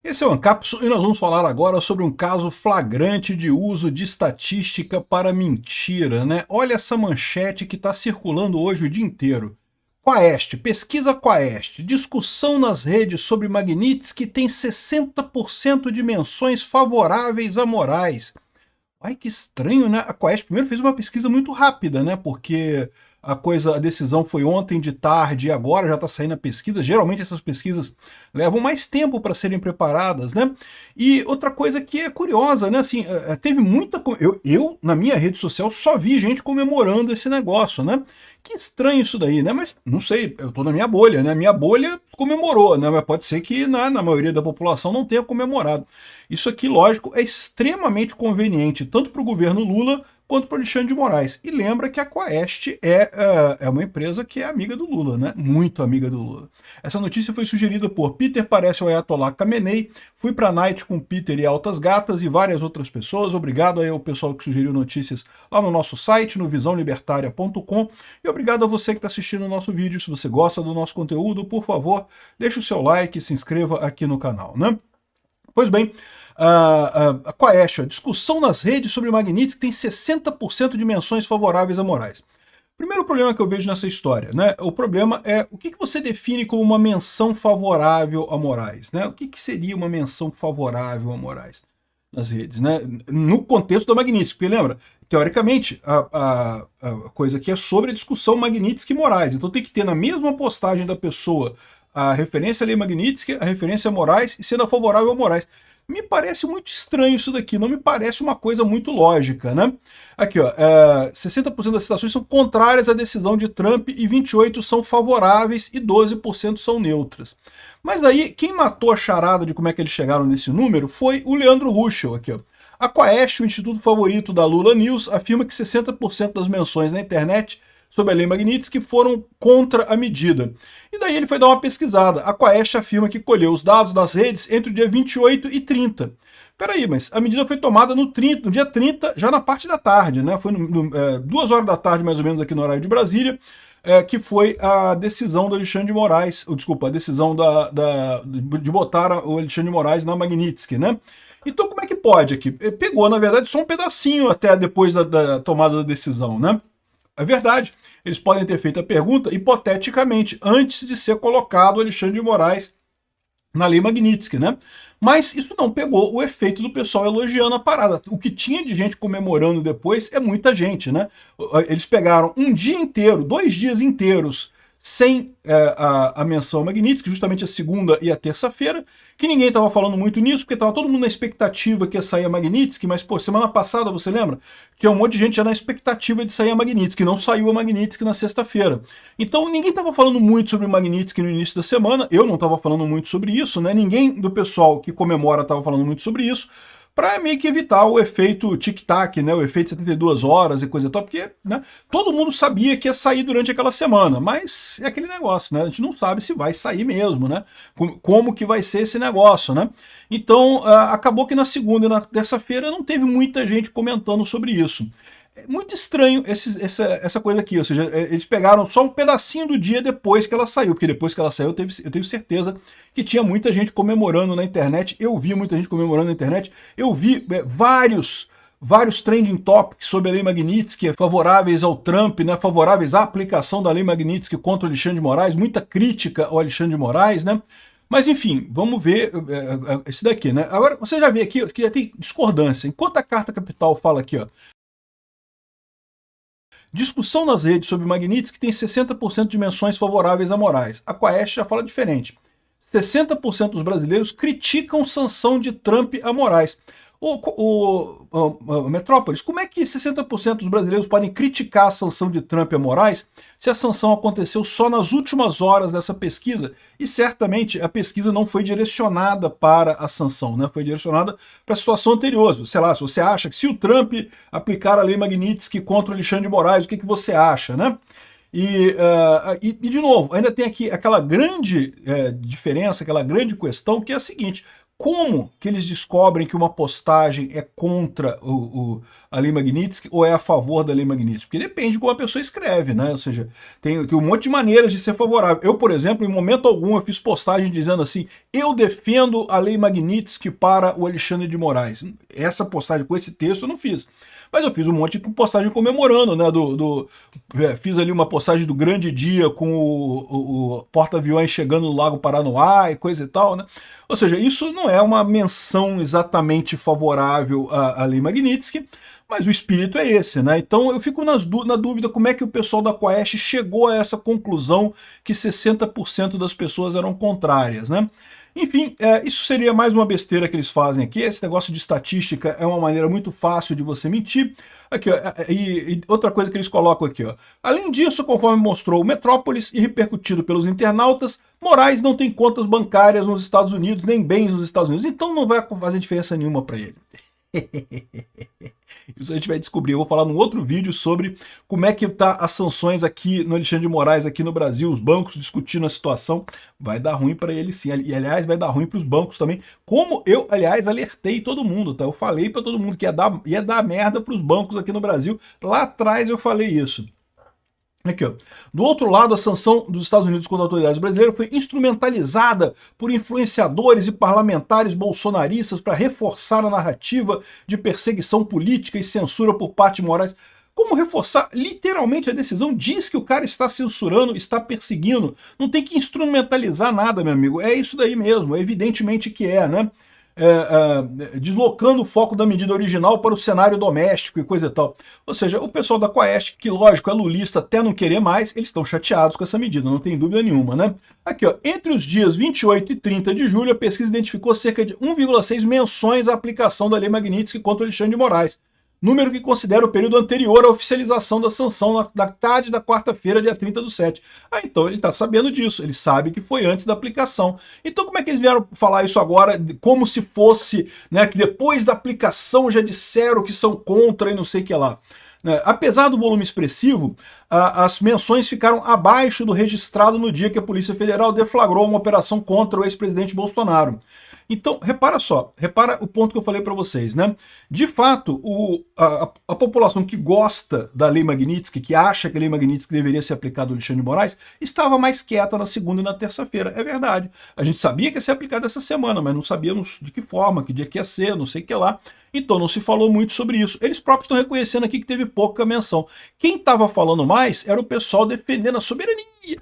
Esse é o Ancapso e nós vamos falar agora sobre um caso flagrante de uso de estatística para mentira, né? Olha essa manchete que está circulando hoje o dia inteiro. Quaest, pesquisa Quaest, discussão nas redes sobre Magnitsky tem 60% de menções favoráveis a Moraes. Ai, que estranho, né? A Quaest primeiro fez uma pesquisa muito rápida, né? Porque a decisão foi ontem de tarde e agora já está saindo a pesquisa. Geralmente essas pesquisas levam mais tempo para serem preparadas, né? E outra coisa que é curiosa, né? Assim, teve muita... Eu, na minha rede social, só vi gente comemorando esse negócio, né? Que estranho isso daí, né? Mas não sei, eu tô na minha bolha, né? Minha bolha comemorou, né? Mas pode ser que na maioria da população não tenha comemorado. Isso aqui, lógico, é extremamente conveniente, tanto para o governo Lula quanto para o Alexandre de Moraes. E lembra que a Quaest é uma empresa que é amiga do Lula, né? Muito amiga do Lula. Essa notícia foi sugerida por Peter Parece o Ayatollah Khamenei, fui para a Night com Peter e Altas Gatas e várias outras pessoas. Obrigado aí ao pessoal que sugeriu notícias lá no nosso site, no visãolibertaria.com. E obrigado a você que está assistindo o nosso vídeo. Se você gosta do nosso conteúdo, por favor, deixe o seu like e se inscreva aqui no canal, né? Pois bem, a Quaest, a discussão nas redes sobre Magnitsky tem 60% de menções favoráveis a Moraes. Primeiro problema que eu vejo nessa história, né? O problema é o que você define como uma menção favorável a Moraes, né? O que seria uma menção favorável a Moraes nas redes, né? No contexto da Magnitsky, porque lembra? Teoricamente, a coisa aqui é sobre a discussão Magnitsky e Moraes, então tem que ter na mesma postagem da pessoa a referência a Lei Magnitsky, a referência a Moraes e sendo favorável a Moraes. Me parece muito estranho isso daqui, não me parece uma coisa muito lógica, né? Aqui, ó, 60% das citações são contrárias à decisão de Trump e 28% são favoráveis e 12% são neutras. Mas aí, quem matou a charada de como é que eles chegaram nesse número foi o Leandro Ruschel, aqui, ó. A Quaest, o instituto favorito da Lula News, afirma que 60% das menções na internet sobre a Lei Magnitsky foram contra a medida. E daí ele foi dar uma pesquisada. A Quaest afirma que colheu os dados nas redes entre o dia 28 e 30. Peraí, mas a medida foi tomada no dia 30, já na parte da tarde, né? Foi 2 horas da tarde, mais ou menos, aqui no horário de Brasília, que foi a decisão do Alexandre de Moraes, desculpa, a decisão de botar o Alexandre de Moraes na Magnitsky, né? Então como é que pode aqui? Pegou, na verdade, só um pedacinho até depois da tomada da decisão, né? É verdade, eles podem ter feito a pergunta hipoteticamente, antes de ser colocado o Alexandre de Moraes na Lei Magnitsky, né? Mas isso não pegou o efeito do pessoal elogiando a parada. O que tinha de gente comemorando depois é muita gente, né? Eles pegaram um dia inteiro, 2 dias inteiros, sem a menção Magnitsky, justamente a segunda e a terça-feira, que ninguém estava falando muito nisso, porque estava todo mundo na expectativa que ia sair a Magnitsky, mas, pô, semana passada, você lembra? Tinha um monte de gente já na expectativa de sair a Magnitsky, não saiu a Magnitsky na sexta-feira. Então, ninguém estava falando muito sobre Magnitsky no início da semana, eu não estava falando muito sobre isso, né? Ninguém do pessoal que comemora estava falando muito sobre isso, para meio que evitar o efeito tic-tac, né, o efeito 72 horas e coisa e tal, porque, né, todo mundo sabia que ia sair durante aquela semana, mas é aquele negócio, né, a gente não sabe se vai sair mesmo, né, como que vai ser esse negócio, né. Então, acabou que na segunda e na terça-feira não teve muita gente comentando sobre isso. É muito estranho essa coisa aqui, ou seja, eles pegaram só um pedacinho do dia depois que ela saiu, porque depois que ela saiu eu tenho certeza que tinha muita gente comemorando na internet, eu vi muita gente comemorando na internet, eu vi vários trending topics sobre a Lei Magnitsky, favoráveis ao Trump, né, favoráveis à aplicação da Lei Magnitsky contra o Alexandre de Moraes, muita crítica ao Alexandre de Moraes, né? Mas enfim, vamos ver esse daqui, né? Agora, você já vê aqui que já tem discordância. Enquanto a Carta Capital fala aqui, ó, discussão nas redes sobre Magnitsky tem 60% de menções favoráveis a Moraes. A Quaest já fala diferente. 60% dos brasileiros criticam sanção de Trump a Moraes. Metrópolis, como é que 60% dos brasileiros podem criticar a sanção de Trump a Moraes se a sanção aconteceu só nas últimas horas dessa pesquisa? E certamente a pesquisa não foi direcionada para a sanção, né? Foi direcionada para a situação anterior. Sei lá, se você acha que se o Trump aplicar a Lei Magnitsky contra o Alexandre de Moraes, o que você acha, né? E de novo, ainda tem aqui aquela grande diferença, aquela grande questão, que é a seguinte: Como que eles descobrem que uma postagem é contra a Lei Magnitsky ou é a favor da Lei Magnitsky? Porque depende de como a pessoa escreve, né? Ou seja, tem um monte de maneiras de ser favorável. Eu, por exemplo, em momento algum, eu fiz postagem dizendo assim, eu defendo a Lei Magnitsky para o Alexandre de Moraes. Essa postagem com esse texto eu não fiz. Mas eu fiz um monte de postagem comemorando, né? Fiz ali uma postagem do grande dia com o porta-aviões chegando no Lago Paranoá e coisa e tal, né? Ou seja, isso não é uma menção exatamente favorável à Lei Magnitsky, mas o espírito é esse, né? Então eu fico na dúvida como é que o pessoal da Quaest chegou a essa conclusão que 60% das pessoas eram contrárias, né? Enfim, isso seria mais uma besteira que eles fazem aqui. Esse negócio de estatística é uma maneira muito fácil de você mentir. Aqui, ó, e outra coisa que eles colocam aqui, ó. Além disso, conforme mostrou o Metrópolis e repercutido pelos internautas, Moraes não tem contas bancárias nos Estados Unidos, nem bens nos Estados Unidos, então não vai fazer diferença nenhuma para ele. Isso a gente vai descobrir. Eu vou falar num outro vídeo sobre como é que tá as sanções aqui no Alexandre de Moraes, aqui no Brasil, os bancos discutindo a situação. Vai dar ruim para ele sim. E, aliás, vai dar ruim para os bancos também. Como eu, aliás, alertei todo mundo, tá? Eu falei para todo mundo que ia dar merda para os bancos aqui no Brasil. Lá atrás eu falei isso. Aqui, ó. Do outro lado, a sanção dos Estados Unidos contra autoridades brasileiras foi instrumentalizada por influenciadores e parlamentares bolsonaristas para reforçar a narrativa de perseguição política e censura por parte de Moraes. Como reforçar? Literalmente a decisão diz que o cara está censurando, está perseguindo. Não tem que instrumentalizar nada, meu amigo. É isso daí mesmo, evidentemente que é, né? Deslocando o foco da medida original para o cenário doméstico e coisa e tal. Ou seja, o pessoal da Quaest, que lógico é lulista até não querer mais, eles estão chateados com essa medida, não tem dúvida nenhuma, né? Aqui, ó, entre os dias 28 e 30 de julho, a pesquisa identificou cerca de 1,6 menções à aplicação da Lei Magnitsky contra o Alexandre de Moraes, número que considera o período anterior à oficialização da sanção na tarde da quarta-feira, dia 30/7. Ah, então ele está sabendo disso, ele sabe que foi antes da aplicação. Então como é que eles vieram falar isso agora, como se fosse, né, que depois da aplicação já disseram que são contra e não sei o que lá. Apesar do volume expressivo, as menções ficaram abaixo do registrado no dia que a Polícia Federal deflagrou uma operação contra o ex-presidente Bolsonaro. Então, repara só, repara o ponto que eu falei para vocês, né? De fato, a população que gosta da Lei Magnitsky, que acha que a Lei Magnitsky deveria ser aplicada ao Alexandre de Moraes, estava mais quieta na segunda e na terça-feira. É verdade. A gente sabia que ia ser aplicada essa semana, mas não sabíamos de que forma, que dia que ia ser, não sei o que lá. Então não se falou muito sobre isso. Eles próprios estão reconhecendo aqui que teve pouca menção. Quem estava falando mais era o pessoal defendendo a soberania.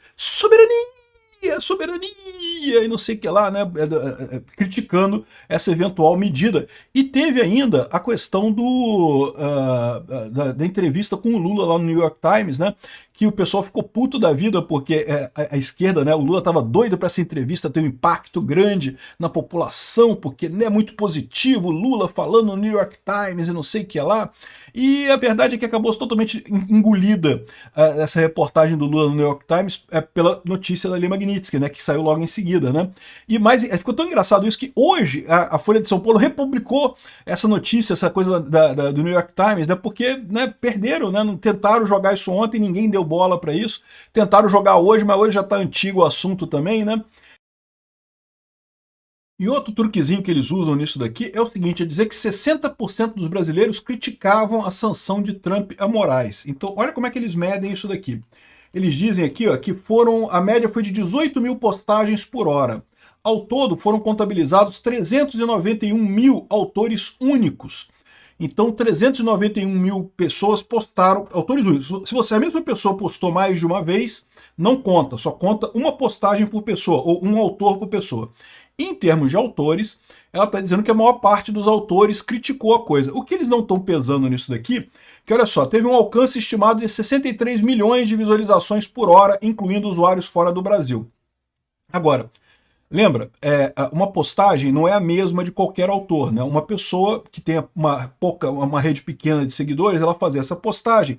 Soberania e não sei o que lá, né, criticando essa eventual medida. E teve ainda a questão da entrevista com o Lula lá no New York Times, né, que o pessoal ficou puto da vida porque a esquerda, né, o Lula estava doido para essa entrevista ter um impacto grande na população, porque não é muito positivo, o Lula falando no New York Times e não sei o que lá. E a verdade é que acabou totalmente engolida essa reportagem do Lula no New York Times pela notícia da Lei Magnitsky, né, que saiu logo em seguida, né? E mais, ficou tão engraçado isso que hoje a Folha de São Paulo republicou essa notícia, essa coisa do New York Times, né, porque, né, perderam, né, não tentaram jogar isso ontem, ninguém deu bola para isso, tentaram jogar hoje, mas hoje já está antigo o assunto também, né? E outro truquezinho que eles usam nisso daqui é o seguinte, é dizer que 60% dos brasileiros criticavam a sanção de Trump a Moraes. Então, olha como é que eles medem isso daqui. Eles dizem aqui, ó, que a média foi de 18 mil postagens por hora. Ao todo, foram contabilizados 391 mil autores únicos. Então, 391 mil pessoas postaram, autores únicos. Se você, a mesma pessoa postou mais de uma vez, não conta, só conta uma postagem por pessoa, ou um autor por pessoa. Em termos de autores, ela está dizendo que a maior parte dos autores criticou a coisa. O que eles não estão pesando nisso daqui, que olha só, teve um alcance estimado de 63 milhões de visualizações por hora, incluindo usuários fora do Brasil. Agora, lembra, uma postagem não é a mesma de qualquer autor, né? Uma pessoa que tem uma rede pequena de seguidores, ela fazer essa postagem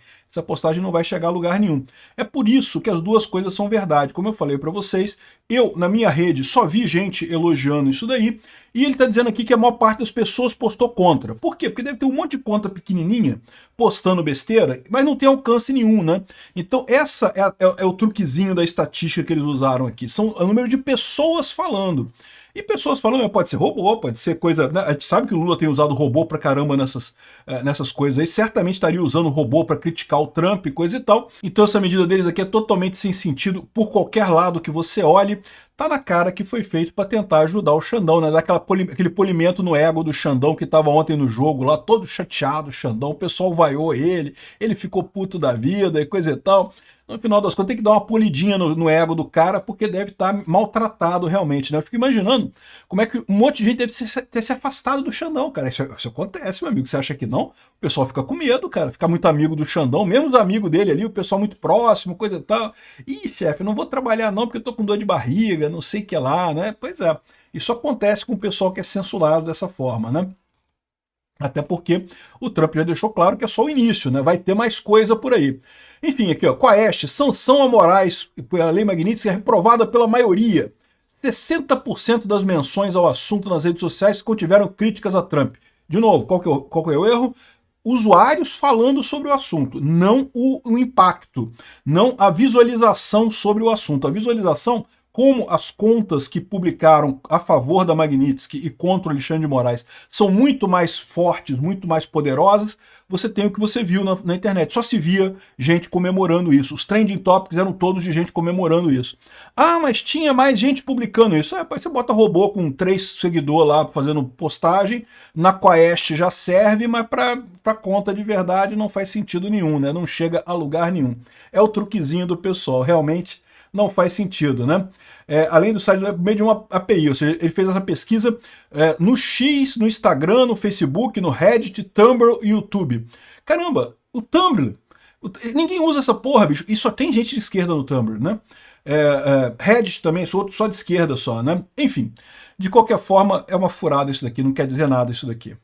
não vai chegar a lugar nenhum. É por isso que as duas coisas são verdade. Como eu falei para vocês, eu, na minha rede, só vi gente elogiando isso daí, e ele está dizendo aqui que a maior parte das pessoas postou contra. Por quê? Porque deve ter um monte de conta pequenininha postando besteira, mas não tem alcance nenhum, né? Então essa é o truquezinho da estatística que eles usaram aqui. São o número de pessoas falando. E pessoas falando, pode ser robô, pode ser coisa... Né? A gente sabe que o Lula tem usado robô pra caramba nessas coisas aí, certamente estaria usando robô pra criticar o Trump e coisa e tal. Então essa medida deles aqui é totalmente sem sentido por qualquer lado que você olhe. Tá na cara que foi feito para tentar ajudar o Xandão, né? Dar aquele polimento no ego do Xandão que estava ontem no jogo lá, todo chateado, o Xandão, o pessoal vaiou ele ficou puto da vida e coisa e tal. No final das contas, tem que dar uma polidinha no ego do cara, porque deve estar maltratado realmente, né? Eu fico imaginando como é que um monte de gente deve ter se afastado do Xandão, cara. Isso acontece, meu amigo. Você acha que não? O pessoal fica com medo, cara. Fica muito amigo do Xandão, mesmo os amigos dele ali, o pessoal muito próximo, coisa e tal. Ih, chefe, não vou trabalhar não, porque eu tô com dor de barriga, não sei o que lá, né? Pois é. Isso acontece com o pessoal que é censurado dessa forma, né? Até porque o Trump já deixou claro que é só o início, né? Vai ter mais coisa por aí. Enfim, aqui, ó, Quaest, sanção a Moraes pela Lei Magnitsky é reprovada pela maioria. 60% das menções ao assunto nas redes sociais contiveram críticas a Trump. De novo, qual que é o erro? Usuários falando sobre o assunto, não o impacto, não a visualização sobre o assunto. A visualização, como as contas que publicaram a favor da Magnitsky e contra o Alexandre de Moraes são muito mais fortes, muito mais poderosas, você tem o que você viu na internet. Só se via gente comemorando isso. Os trending topics eram todos de gente comemorando isso. Ah, mas tinha mais gente publicando isso. Você bota robô com 3 seguidores lá fazendo postagem, na Quaest já serve, mas para conta de verdade não faz sentido nenhum, né? Não chega a lugar nenhum. É o truquezinho do pessoal, realmente não faz sentido, né? Além do site, por meio de uma API, ou seja, ele fez essa pesquisa no X, no Instagram, no Facebook, no Reddit, Tumblr e YouTube. Caramba, o Tumblr, ninguém usa essa porra, bicho, e só tem gente de esquerda no Tumblr, né? Reddit também, só de esquerda só, né? Enfim, de qualquer forma, é uma furada isso daqui, não quer dizer nada isso daqui.